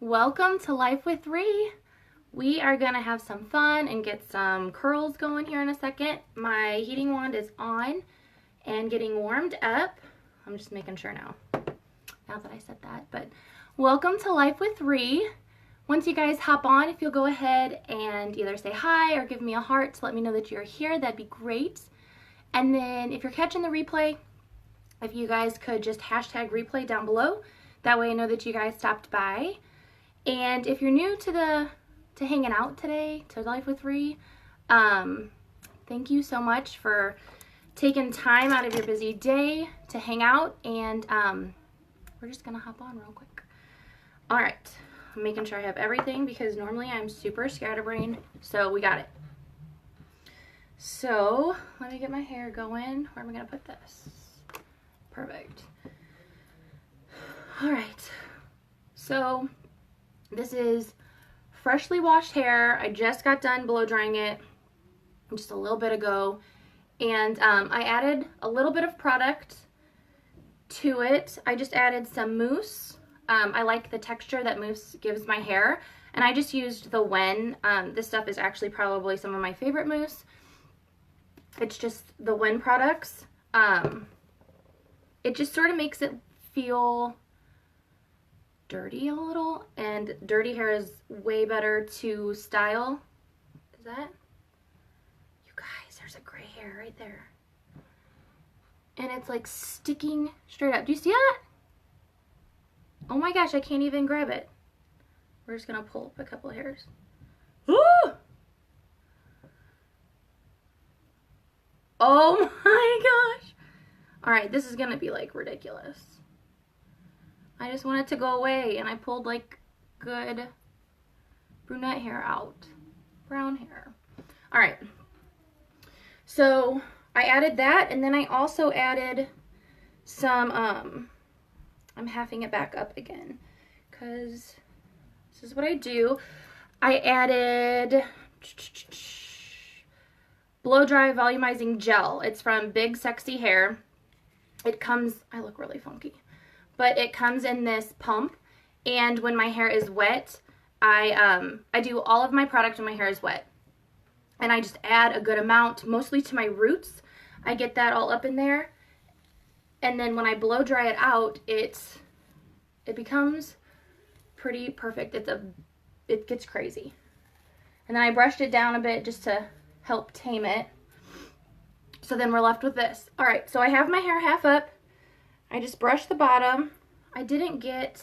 Welcome to Life with Ree. We are going to have some fun and get some curls going here in a second. My heating wand is on and getting warmed up. I'm just making sure now that I said that. But welcome to Life with Ree. Once you guys hop on, if you'll go ahead and either say hi or give me a heart to let me know that you're here, that'd be great. And then if you're catching the replay, if you guys could just hashtag replay down below. That way I know that you guys stopped by. And if you're new to hanging out today, to Life with Ree, thank you so much for taking time out of your busy day to hang out. And we're just going to hop on real quick. All right. I'm making sure I have everything because normally I'm super scatterbrained. So we got it. So let me get my hair going. Where am I going to put this? Perfect. All right. So this is freshly washed hair. I just got done blow drying it just a little bit ago. And I added a little bit of product to it. I just added some mousse. I like the texture that mousse gives my hair. And I just used the Wen. This stuff is actually probably some of my favorite mousse. It's just the Wen products. It just sort of makes it feel dirty a little, and dirty hair is way better to style. Is that? You guys, there's a gray hair right there. And it's like sticking straight up. Do you see that? Oh my gosh, I can't even grab it. We're just gonna pull up a couple of hairs. Ooh! Oh my gosh. All right, this is gonna be like ridiculous. I just want it to go away, and I pulled like good brunette hair out. Brown hair. All right. So I added that, and then I also added some, I'm halving it back up again because this is what I do. I added blow dry volumizing gel. It's from Big Sexy Hair. It comes, I look really funky. But it comes in this pump, and when my hair is wet, I do all of my product when my hair is wet. And I just add a good amount, mostly to my roots. I get that all up in there. And then when I blow dry it out, it becomes pretty perfect. It gets crazy. And then I brushed it down a bit just to help tame it. So then we're left with this. All right, so I have my hair half up. I just brushed the bottom. I didn't get,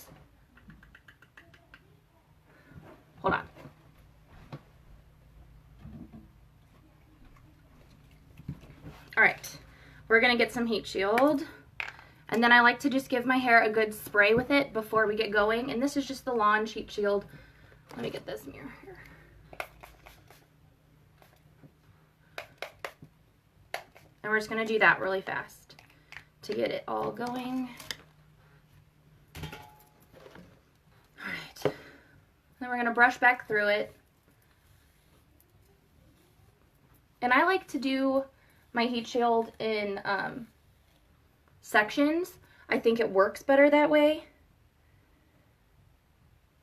hold on. All right, we're gonna get some heat shield. And then I like to just give my hair a good spray with it before we get going. And this is just the Launch Heat Shield. Let me get this mirror here. And we're just gonna do that really fast to get it all going. All right, then we're gonna brush back through it. And I like to do my heat shield in sections. I think it works better that way.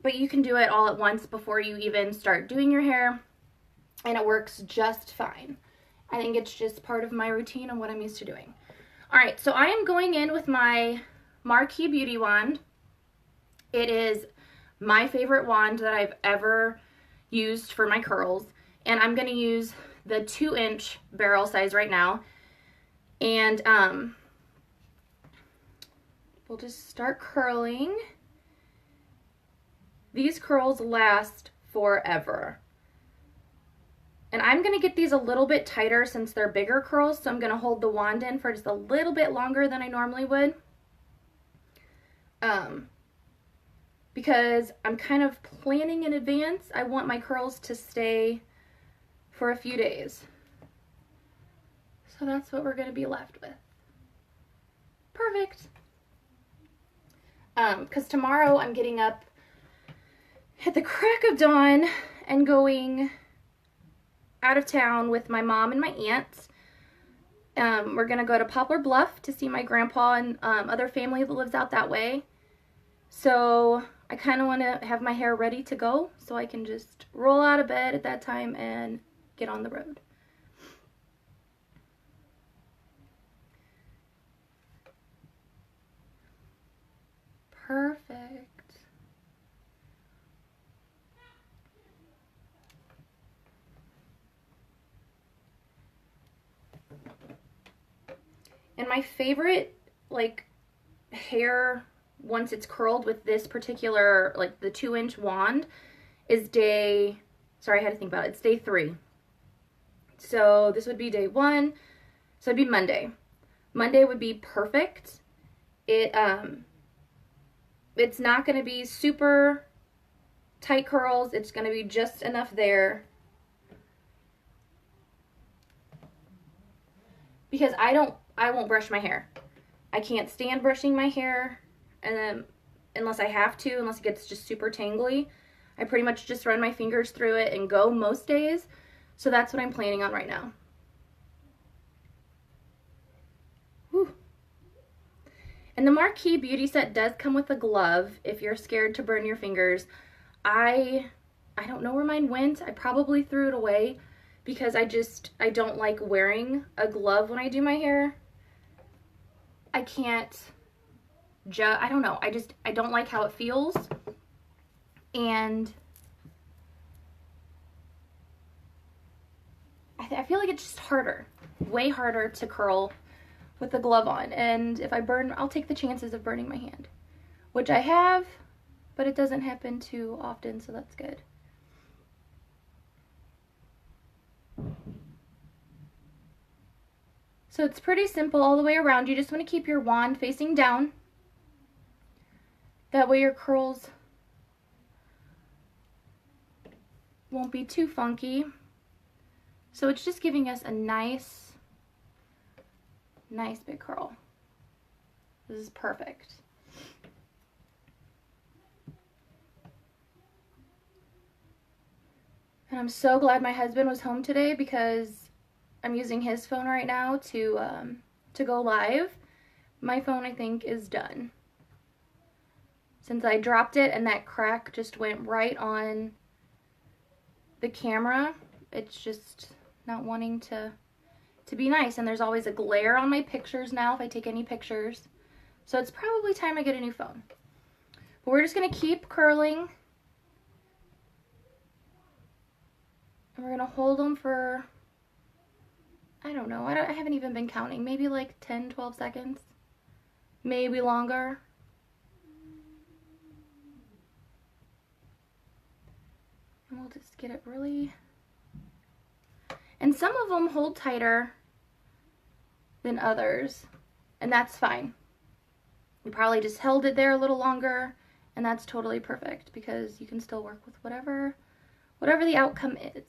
But you can do it all at once before you even start doing your hair, and it works just fine. I think it's just part of my routine and what I'm used to doing. All right, so I am going in with my Marquee Beauty wand. It is my favorite wand that I've ever used for my curls. And I'm going to use the 2-inch barrel size right now. And we'll just start curling. These curls last forever. And I'm going to get these a little bit tighter since they're bigger curls, so I'm going to hold the wand in for just a little bit longer than I normally would. Because I'm kind of planning in advance. I want my curls to stay for a few days. So that's what we're going to be left with. Perfect. Because tomorrow I'm getting up at the crack of dawn and going out of town with my mom and my aunt. We're gonna go to Poplar Bluff to see my grandpa and other family that lives out that way. So I kind of want to have my hair ready to go so I can just roll out of bed at that time and get on the road. Perfect. And my favorite, like, hair, once it's curled with this particular, like, the 2-inch wand, is day, sorry, I had to think about it. It's day 3. So this would be day 1. So it'd be Monday. Monday would be perfect. It's not going to be super tight curls. It's going to be just enough there. Because I won't brush my hair. I can't stand brushing my hair, and then unless I have to, unless it gets just super tangly. I pretty much just run my fingers through it and go most days. So that's what I'm planning on right now. Whew. And the Marquee Beauty Set does come with a glove if you're scared to burn your fingers. I don't know where mine went. I probably threw it away because I don't like wearing a glove when I do my hair. I can't, I don't know. I don't like how it feels. And I feel like it's just harder, way harder to curl with the glove on. And if I burn, I'll take the chances of burning my hand, which I have, but it doesn't happen too often, so that's good. So it's pretty simple all the way around. You just want to keep your wand facing down. That way your curls won't be too funky. So it's just giving us a nice big curl. This is perfect. And I'm so glad my husband was home today because I'm using his phone right now to go live. My phone, I think, is done. Since I dropped it and that crack just went right on the camera, it's just not wanting to be nice. And there's always a glare on my pictures now if I take any pictures. So it's probably time I get a new phone. But we're just going to keep curling. And we're going to hold them for, I don't know, I haven't even been counting. Maybe like 10, 12 seconds. Maybe longer. And we'll just get it really... And some of them hold tighter than others. And that's fine. You probably just held it there a little longer. And that's totally perfect because you can still work with whatever the outcome is.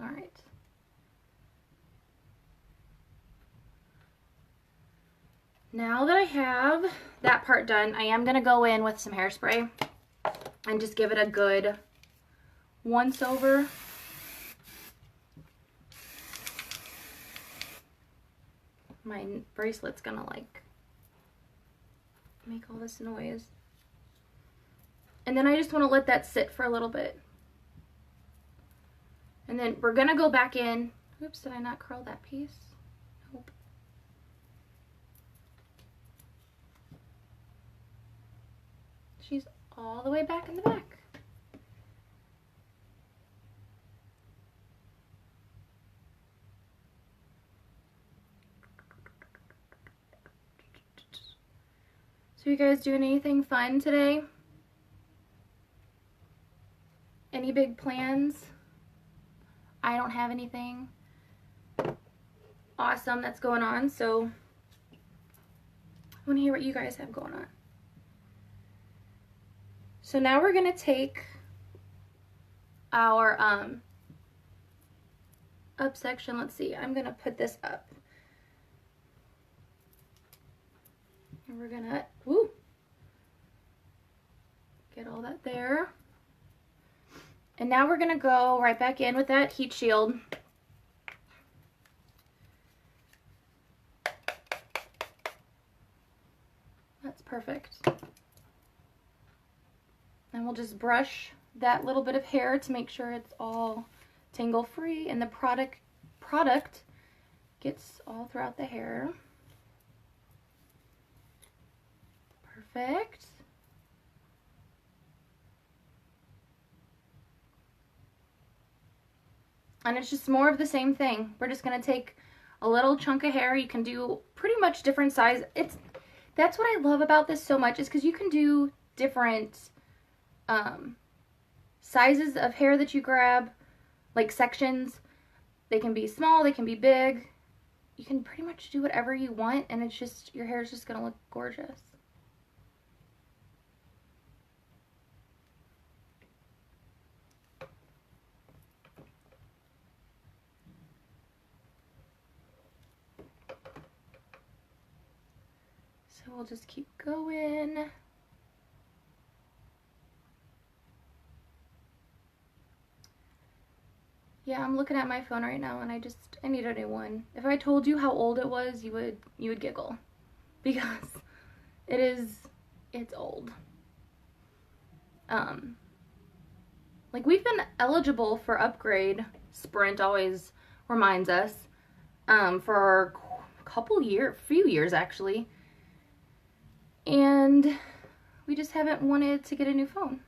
All right. Now that I have that part done, I am going to go in with some hairspray and just give it a good once over. My bracelet's going to like make all this noise. And then I just want to let that sit for a little bit. And then we're going to go back in. Oops, did I not curl that piece? Nope. She's all the way back in the back. So you guys doing anything fun today? Any big plans? I don't have anything awesome that's going on, so I want to hear what you guys have going on. So now we're going to take our up section. Let's see, I'm going to put this up. And we're going to get all that there. And now we're going to go right back in with that heat shield. That's perfect. And we'll just brush that little bit of hair to make sure it's all tangle free and the product gets all throughout the hair. Perfect. And it's just more of the same thing. We're just going to take a little chunk of hair. You can do pretty much different size. That's what I love about this so much, is because you can do different sizes of hair that you grab, like sections. They can be small, they can be big. You can pretty much do whatever you want, and it's just, your hair is just going to look gorgeous. So we'll just keep going. Yeah, I'm looking at my phone right now and I need a new one. If I told you how old it was, you would giggle. Because it's old. Like, we've been eligible for upgrade, Sprint always reminds us, for a few years actually. And we just haven't wanted to get a new phone.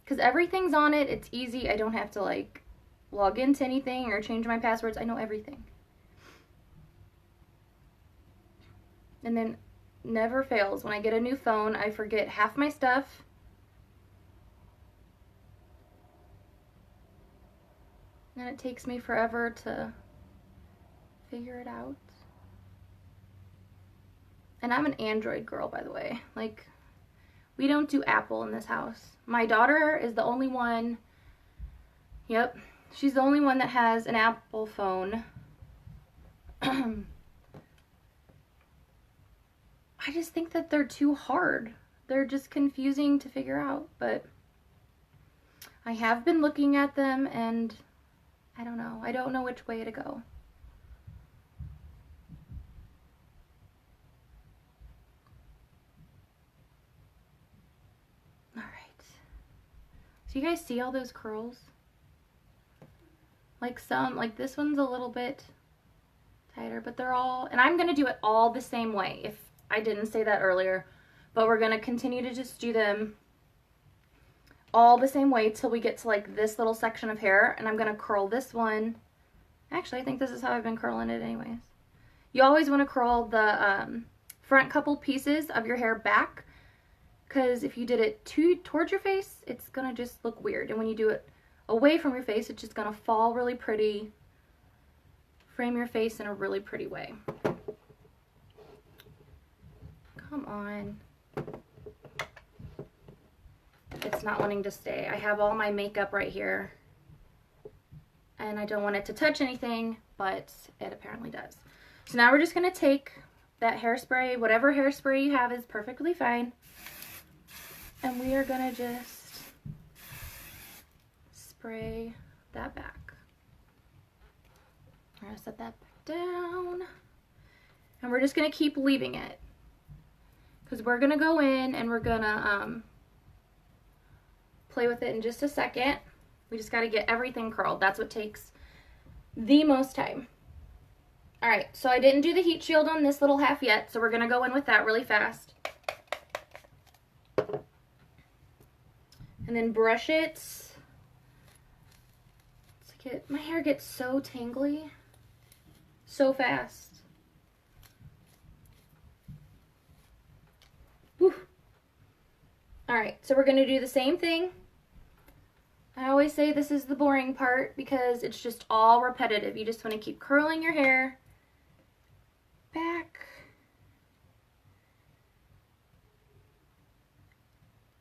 Because everything's on it, it's easy, I don't have to like log into anything or change my passwords, I know everything. And then never fails, when I get a new phone, I forget half my stuff. And it takes me forever to figure it out. And I'm an Android girl, by the way. Like, we don't do Apple in this house. My daughter is the only one, yep, she's the only one that has an Apple phone. I just think that they're too hard. They're just confusing to figure out, but I have been looking at them and I don't know. I don't know which way to go. Do you guys see all those curls? Like this one's a little bit tighter, but they're all, and I'm going to do it all the same way, if I didn't say that earlier, but we're going to continue to just do them all the same way till we get to like this little section of hair, and I'm going to curl this one. Actually, I think this is how I've been curling it anyways. You always want to curl the front couple pieces of your hair back, because if you did it towards your face, it's going to just look weird. And when you do it away from your face, it's just going to fall really pretty. Frame your face in a really pretty way. Come on. It's not wanting to stay. I have all my makeup right here. And I don't want it to touch anything, but it apparently does. So now we're just going to take that hairspray. Whatever hairspray you have is perfectly fine. And we are going to just spray that back. I'm going to set that back down. And we're just going to keep leaving it. Because we're going to go in and we're going to play with it in just a second. We just got to get everything curled. That's what takes the most time. Alright, so I didn't do the heat shield on this little half yet, so we're going to go in with that really fast. And then brush it. My hair gets so tangly so fast. Alright, so we're going to do the same thing. I always say this is the boring part because it's just all repetitive. You just want to keep curling your hair back.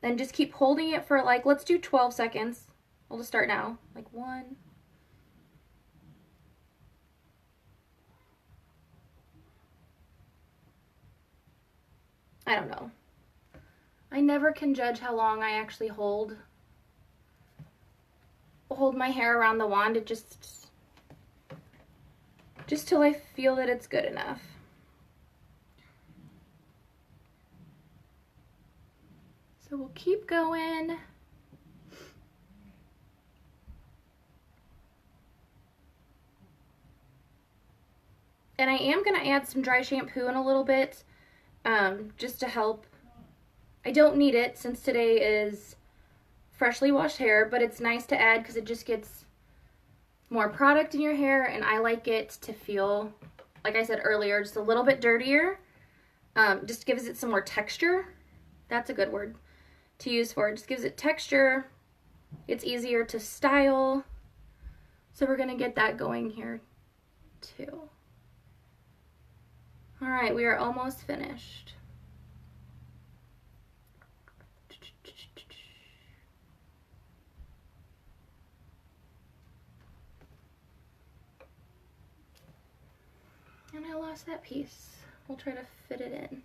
Then just keep holding it for like, let's do 12 seconds. We'll just start now. Like 1. I don't know. I never can judge how long I actually hold my hair around the wand. It just till I feel that it's good enough. So we'll keep going. And I am going to add some dry shampoo in a little bit, just to help. I don't need it since today is freshly washed hair, but it's nice to add because it just gets more product in your hair, and I like it to feel, like I said earlier, just a little bit dirtier. Just gives it some more texture. That's a good word to use for it. Just gives it texture. It's easier to style. So we're going to get that going here too. All right, we are almost finished. And I lost that piece. We'll try to fit it in.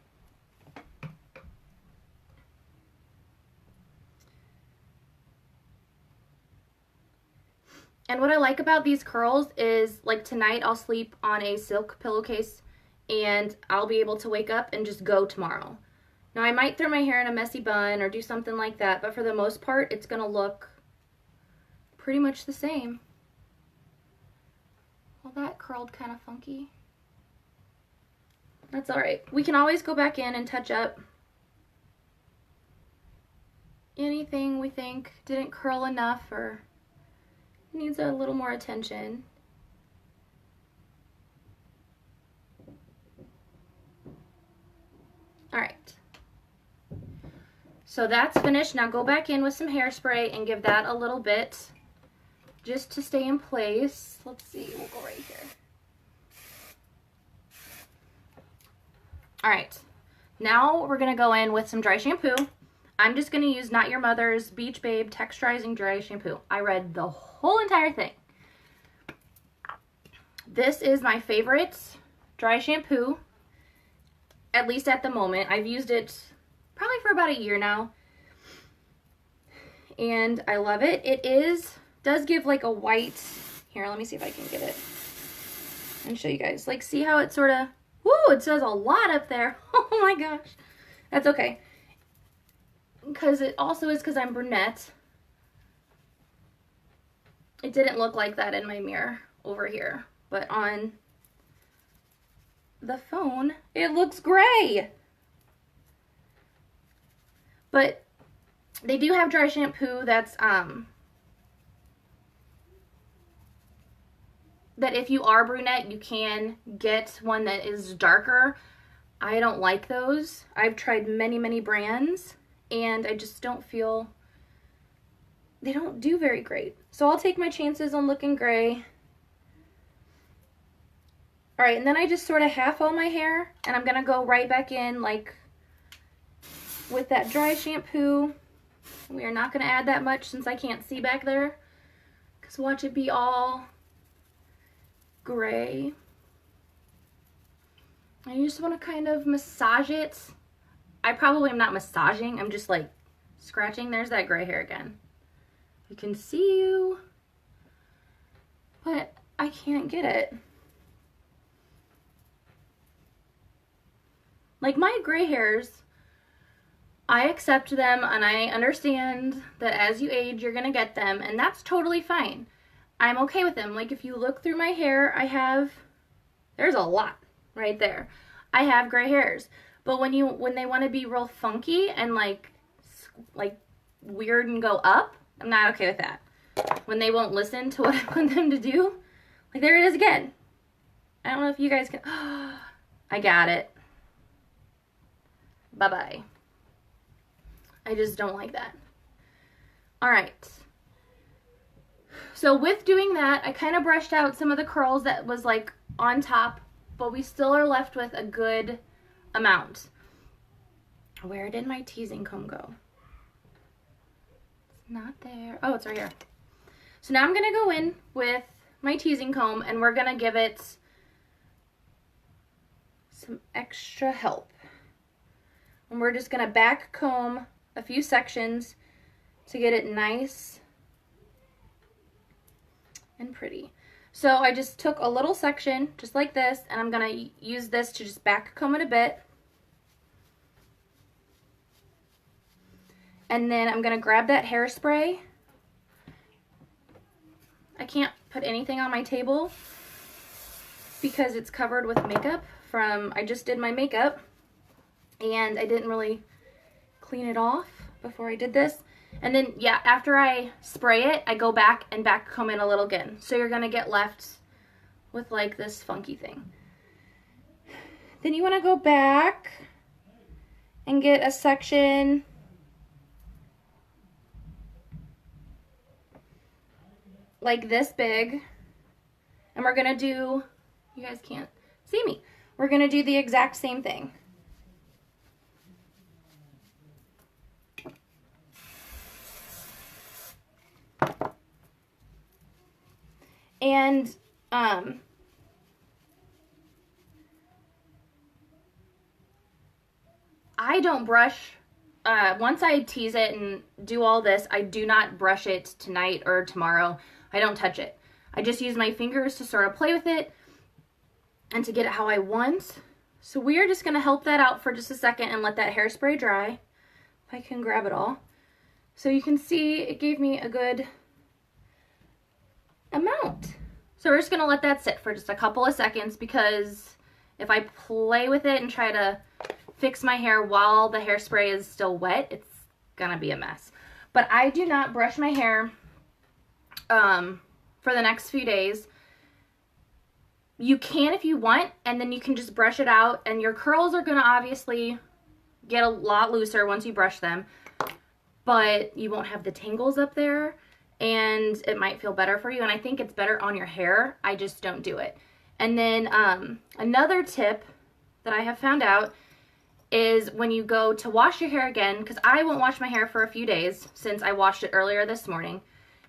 And what I like about these curls is, like tonight I'll sleep on a silk pillowcase and I'll be able to wake up and just go tomorrow. Now I might throw my hair in a messy bun or do something like that, but for the most part it's gonna look pretty much the same. Well, that curled kind of funky. That's alright. We can always go back in and touch up anything we think didn't curl enough or needs a little more attention. Alright. So that's finished. Now go back in with some hairspray and give that a little bit just to stay in place. Let's see, we'll go right here. Alright. Now we're going to go in with some dry shampoo. I'm just going to use Not Your Mother's Beach Babe Texturizing Dry Shampoo. I read the whole entire thing. This is my favorite dry shampoo, at least at the moment. I've used it probably for about a year now, and I love it. It does give like a white, here, let me see if I can get it and show you guys. Like, see how it sort of, woo, it says a lot up there. Oh my gosh. That's okay. Because it also is because I'm brunette. It didn't look like that in my mirror over here, but on the phone it looks gray. But they do have dry shampoo that's that if you are brunette you can get one that is darker. I don't like those. I've tried many brands and I just don't feel, they don't do very great. So I'll take my chances on looking gray. Alright, and then I just sort of half all my hair, and I'm going to go right back in like with that dry shampoo. We are not going to add that much since I can't see back there, because watch it be all gray. And you just want to kind of massage it. I probably am not massaging, I'm just like scratching. There's that gray hair again. I can see you, but I can't get it. Like, my gray hairs, I accept them and I understand that as you age you're gonna get them, and that's totally fine. I'm okay with them. Like, if you look through my hair, there's a lot right there. I have gray hairs. But when they want to be real funky and like weird and go up, I'm not okay with that. When they won't listen to what I want them to do, like, there it is again. I don't know if you guys can. I got it. Bye-bye. I just don't like that. All right. So with doing that, I kind of brushed out some of the curls that was like on top, but we still are left with a good amount. Where did my teasing comb go? It's not there. Oh, it's right here. So now I'm going to go in with my teasing comb and we're going to give it some extra help. And we're just going to back comb a few sections to get it nice and pretty. So I just took a little section just like this, and I'm going to use this to just back comb it a bit. And then I'm going to grab that hairspray. I can't put anything on my table because it's covered with makeup from, I just did my makeup and I didn't really clean it off before I did this. And then, yeah, after I spray it, I go back and comb in a little again. So you're going to get left with like this funky thing. Then you want to go back and get a section like this big. And we're going to do, you guys can't see me, we're going to do the exact same thing. And I don't brush, once I tease it and do all this, I do not brush it tonight or tomorrow. I don't touch it. I just use my fingers to sort of play with it and to get it how I want. So we are just going to help that out for just a second and let that hairspray dry. If I can grab it all. So you can see it gave me a good amount. So we're just going to let that sit for just a couple of seconds, because if I play with it and try to fix my hair while the hairspray is still wet, it's going to be a mess. But I do not brush my hair for the next few days. You can if you want, and then you can just brush it out, and your curls are going to obviously get a lot looser once you brush them, but you won't have the tangles up there, and it might feel better for you. And I think it's better on your hair. I just don't do it. And then another tip that I have found out is when you go to wash your hair again, because I won't wash my hair for a few days since I washed it earlier this morning,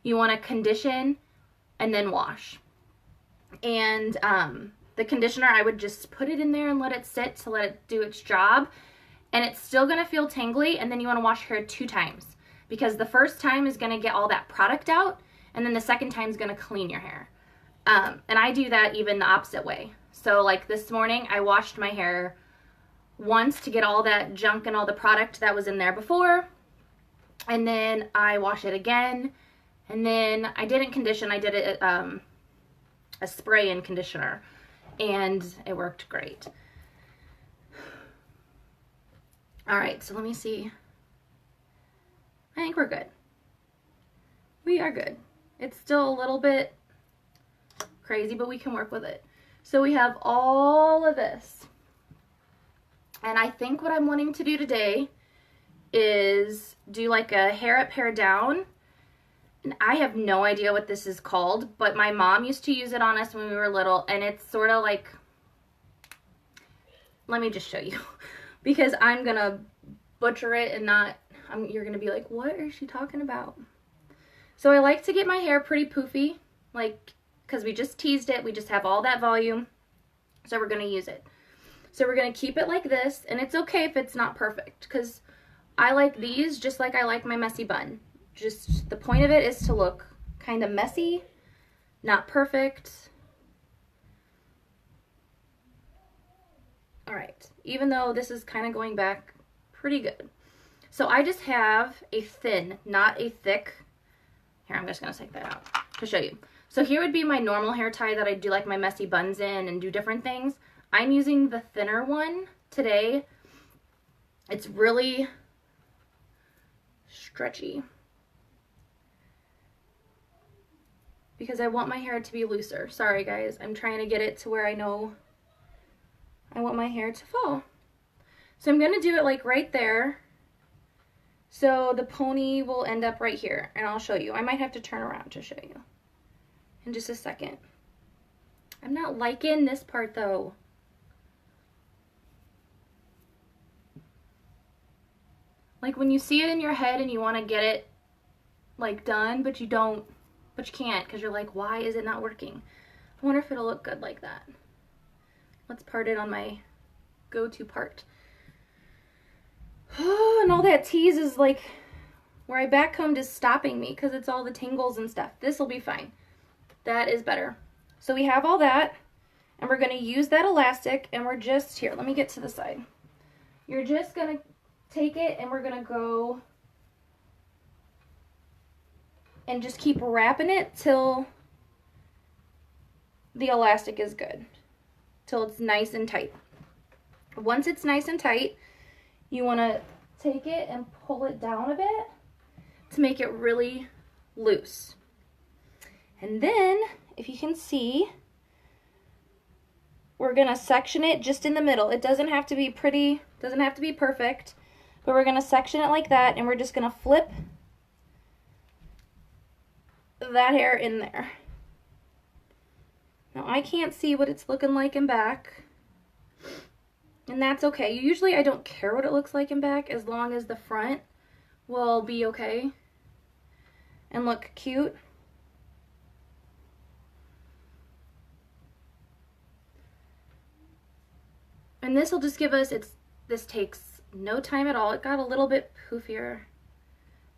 you want to condition and then wash. And the conditioner, I would just put it in there and let it sit to let it do its job. And it's still going to feel tangly, and then you want to wash your hair 2 times. Because the first time is going to get all that product out, and then the second time is going to clean your hair. And I do that even the opposite way. So like this morning, I washed my hair once to get all that junk and all the product that was in there before. And then I wash it again. And then I didn't condition. I did it a spray and conditioner. And it worked great. All right, so let me see. I think we're good. We are good. It's still a little bit crazy, but we can work with it. So we have all of this. And I think what I'm wanting to do today is do like a hair up, hair down. And I have no idea what this is called, but my mom used to use it on us when we were little, and it's sort of like, let me just show you, because I'm going to butcher it and not, you're going to be like, what is she talking about? So I like to get my hair pretty poofy, like, because we just teased it, we just have all that volume, so we're going to use it. So we're going to keep it like this, and it's okay if it's not perfect, because I like these just like I like my messy bun. Just the point of it is to look kind of messy, not perfect. All right, even though this is kind of going back pretty good. So I just have a thin, not a thick. Here, I'm just going to take that out to show you. So here would be my normal hair tie that I do like my messy buns in and do different things. I'm using the thinner one today. It's really stretchy because I want my hair to be looser. Sorry guys, I'm trying to get it to where I know I want my hair to fall. So I'm going to do it like right there. So the pony will end up right here, and I'll show you. I might have to turn around to show you in just a second. I'm not liking this part though. Like when you see it in your head and you want to get it like done, but you don't, but you can't because you're like, why is it not working? I wonder if it'll look good like that. Let's part it on my go-to part. And all that tease is like where I backcombed is stopping me because it's all the tangles and stuff. This will be fine. That is better. So we have all that, and we're going to use that elastic, and we're just here. Let me get to the side. You're just going to take it, and we're going to go and just keep wrapping it till the elastic is good, till it's nice and tight. Once it's nice and tight, you want to take it and pull it down a bit to make it really loose. And then, if you can see, we're going to section it just in the middle. It doesn't have to be pretty, doesn't have to be perfect, but we're going to section it like that, and we're just going to flip that hair in there. Now, I can't see what it's looking like in back, and that's okay. Usually, I don't care what it looks like in back as long as the front will be okay and look cute. And this will just give us, this takes no time at all. It got a little bit poofier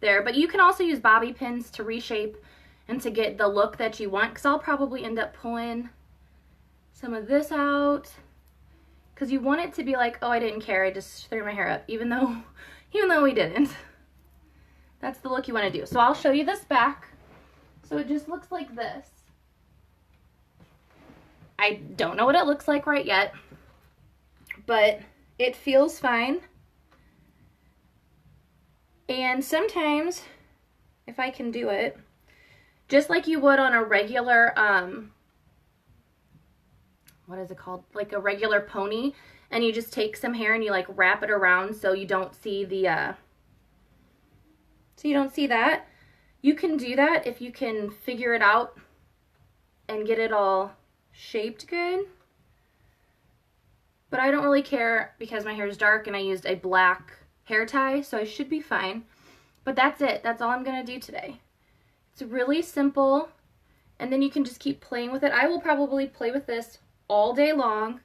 there, but you can also use bobby pins to reshape and to get the look that you want, because I'll probably end up pulling some of this out, because you want it to be like, oh, I didn't care, I just threw my hair up, even though we didn't. That's the look you want to do. So I'll show you this back. So it just looks like this. I don't know what it looks like right yet, but it feels fine. And sometimes, if I can do it, just like you would on a regular, what is it called? Like a regular pony, and you just take some hair and you like wrap it around so you don't see the, that. You can do that if you can figure it out and get it all shaped good. But I don't really care because my hair is dark and I used a black hair tie, so I should be fine. But that's it. That's all I'm going to do today. It's really simple, and then you can just keep playing with it. I will probably play with this all day long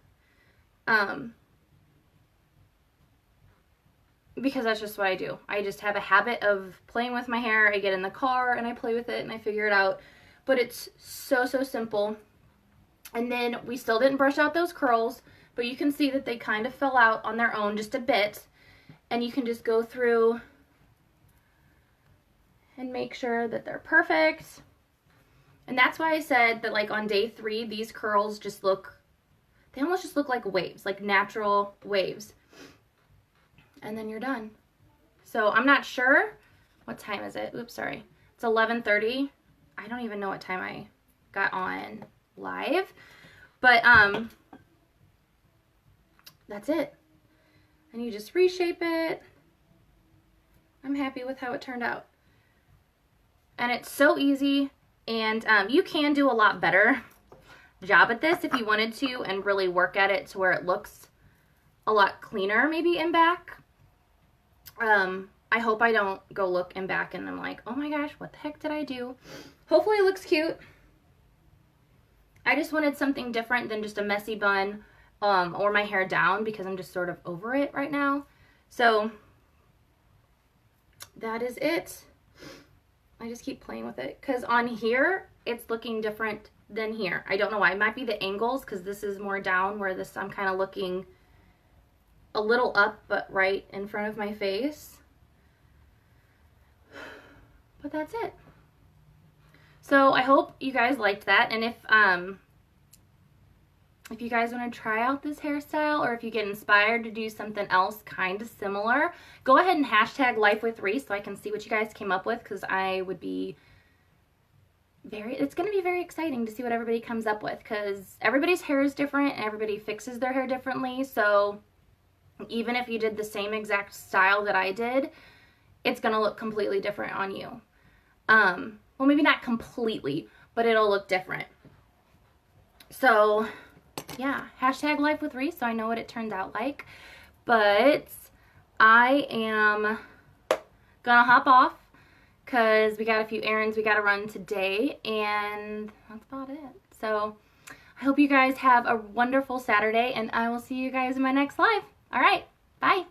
because that's just what I do. I just have a habit of playing with my hair. I get in the car and I play with it and I figure it out. But it's so simple. And then we still didn't brush out those curls, but you can see that they kind of fell out on their own just a bit. And you can just go through and make sure that they're perfect. And that's why I said that, like, on day 3, these curls just look, they almost just look like waves, like natural waves. And then you're done. So I'm not sure. What time is it? Oops, sorry. It's 11:30. I don't even know what time I got on live. But that's it. And you just reshape it. I'm happy with how it turned out. And it's so easy, and you can do a lot better job at this if you wanted to and really work at it to where it looks a lot cleaner maybe in back. I hope I don't go look in back and I'm like, oh my gosh, what the heck did I do? Hopefully it looks cute. I just wanted something different than just a messy bun or my hair down, because I'm just sort of over it right now. So that is it. I just keep playing with it because on here it's looking different than here. I don't know why. It might be the angles, because this is more down, where this I'm kind of looking a little up but right in front of my face. But that's it. So I hope you guys liked that, and if you guys want to try out this hairstyle, or if you get inspired to do something else kind of similar, go ahead and hashtag Life with Reese so I can see what you guys came up with, because I would be it's going to be very exciting to see what everybody comes up with, because everybody's hair is different and everybody fixes their hair differently. So even if you did the same exact style that I did, it's going to look completely different on you. Well, maybe not completely, but it'll look different. So yeah, hashtag Life with Reese so I know what it turned out like. But I am gonna hop off because we got a few errands we gotta run today, and that's about it. So I hope you guys have a wonderful Saturday, and I will see you guys in my next live. All right, bye.